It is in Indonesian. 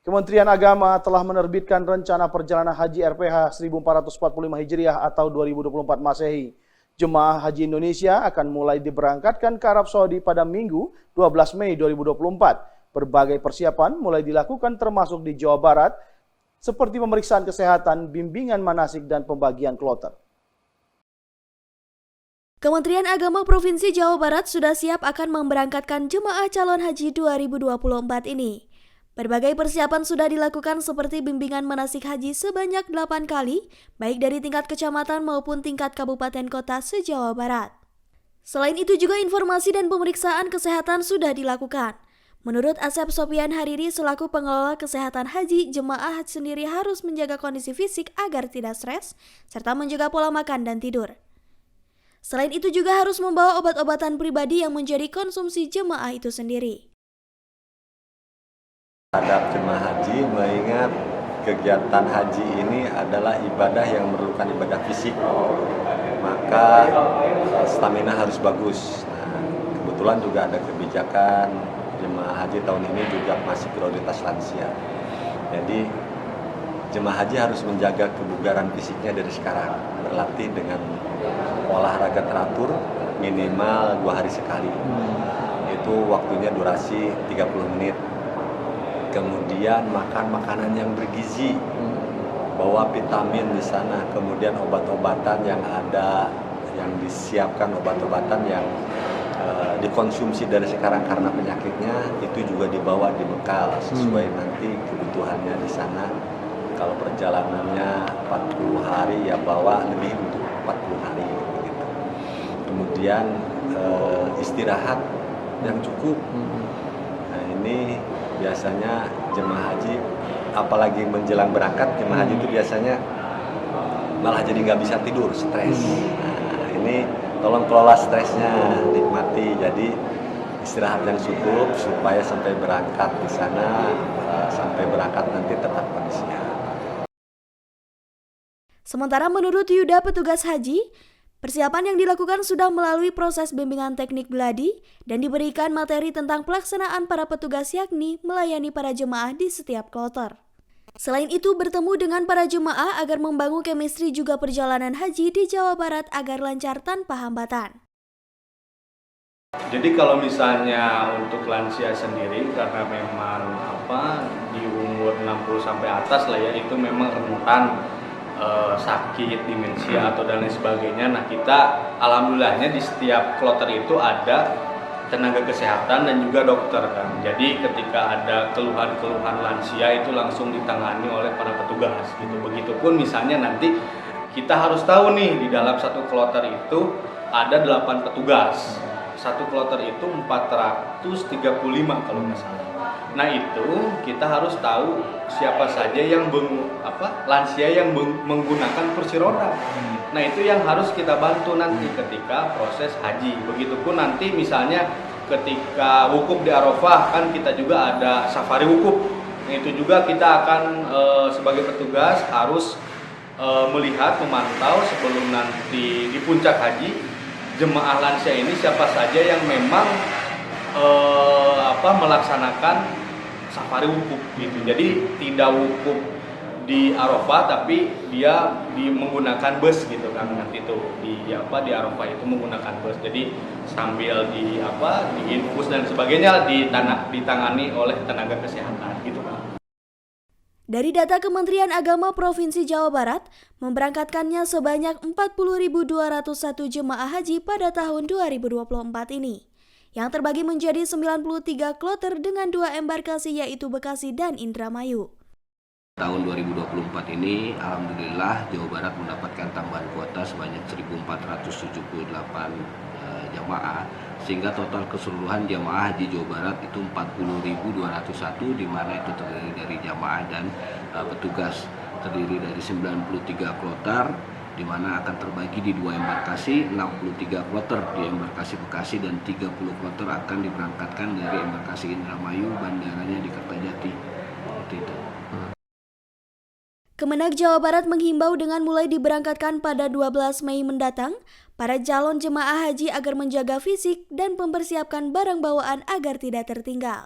Kementerian Agama telah menerbitkan rencana perjalanan haji RPH 1445 Hijriah atau 2024 Masehi. Jemaah Haji Indonesia akan mulai diberangkatkan ke Arab Saudi pada Minggu 12 Mei 2024. Berbagai persiapan mulai dilakukan termasuk di Jawa Barat, seperti pemeriksaan kesehatan, bimbingan manasik, dan pembagian kloter. Kementerian Agama Provinsi Jawa Barat sudah siap akan memberangkatkan jemaah calon haji 2024 ini. Berbagai persiapan sudah dilakukan seperti bimbingan manasik haji sebanyak 8 kali, baik dari tingkat kecamatan maupun tingkat kabupaten kota se-Jawa Barat. Selain itu juga informasi dan pemeriksaan kesehatan sudah dilakukan. Menurut Asep Sopian Hariri selaku pengelola kesehatan haji, jemaah haji sendiri harus menjaga kondisi fisik agar tidak stres, serta menjaga pola makan dan tidur. Selain itu juga harus membawa obat-obatan pribadi yang menjadi konsumsi jemaah itu sendiri. Terhadap jemaah haji, mengingat kegiatan haji ini adalah ibadah yang memerlukan ibadah fisik, maka stamina harus bagus. Nah, kebetulan juga ada kebijakan jemaah haji tahun ini juga masih prioritas lansia. Jadi jemaah haji harus menjaga kebugaran fisiknya dari sekarang, berlatih dengan olahraga teratur minimal 2 hari sekali. Itu waktunya durasi 30 menit. Kemudian makan makanan yang bergizi, bawa vitamin di sana, kemudian obat-obatan yang ada, yang disiapkan obat-obatan yang dikonsumsi dari sekarang karena penyakitnya, itu juga dibawa di bekal sesuai nanti kebutuhannya di sana. Kalau perjalanannya 40 hari ya bawa lebih untuk 40 hari begitu. Kemudian istirahat yang cukup. Nah, ini biasanya jemaah haji, apalagi menjelang berangkat, jemaah haji itu biasanya malah jadi nggak bisa tidur, stres. Nah, ini tolong kelola stresnya, nikmati, jadi istirahat yang cukup supaya sampai berangkat di sana, sampai berangkat nanti tetap kondisinya. Sementara menurut Yuda petugas haji, persiapan yang dilakukan sudah melalui proses bimbingan teknik gladi dan diberikan materi tentang pelaksanaan para petugas yakni melayani para jemaah di setiap kloter. Selain itu bertemu dengan para jemaah agar membangun chemistry juga perjalanan haji di Jawa Barat agar lancar tanpa hambatan. Jadi kalau misalnya untuk lansia sendiri karena memang di umur 60 sampai atas lah ya, itu memang rentan sakit, demensia atau dan lain sebagainya. Nah, kita alhamdulillahnya di setiap kloter itu ada tenaga kesehatan dan juga dokter kan. Jadi ketika ada keluhan-keluhan lansia itu langsung ditangani oleh para petugas gitu. Begitupun misalnya nanti kita harus tahu nih di dalam satu kloter itu ada 8 petugas. Satu kloter itu 435 kalau nggak salah. Nah, itu kita harus tahu siapa saja yang lansia yang menggunakan kursi roda. Nah, itu yang harus kita bantu nanti ketika proses haji. Begitupun nanti misalnya ketika wukuf di Arafah kan kita juga ada safari wukuf. Nah, itu juga kita akan sebagai petugas harus melihat, memantau sebelum nanti di puncak haji jemaah lansia ini siapa saja yang memang melaksanakan safari wukuf gitu. Jadi tidak wukuf di Arafah tapi dia menggunakan bus gitu kan. Nanti itu di Arafah itu menggunakan bus. Jadi sambil diinfus dan sebagainya ditangani oleh tenaga kesehatan gitu kan. Dari data Kementerian Agama Provinsi Jawa Barat, memberangkatkannya sebanyak 40.201 jemaah haji pada tahun 2024 ini, yang terbagi menjadi 93 kloter dengan 2 embarkasi yaitu Bekasi dan Indramayu. Tahun 2024 ini, alhamdulillah Jawa Barat mendapatkan tambahan kuota sebanyak 1.478 jamaah, sehingga total keseluruhan jamaah haji Jawa Barat itu 40.201, di mana itu terdiri dari jamaah dan petugas, terdiri dari 93 kloter, di mana akan terbagi di 2 embarkasi, 63 kloter di embarkasi Bekasi dan 30 kloter akan diberangkatkan dari embarkasi Indramayu, bandaranya di Kertajati. Seperti itu. Kemenag Jawa Barat menghimbau dengan mulai diberangkatkan pada 12 Mei mendatang, para calon jemaah haji agar menjaga fisik dan mempersiapkan barang bawaan agar tidak tertinggal.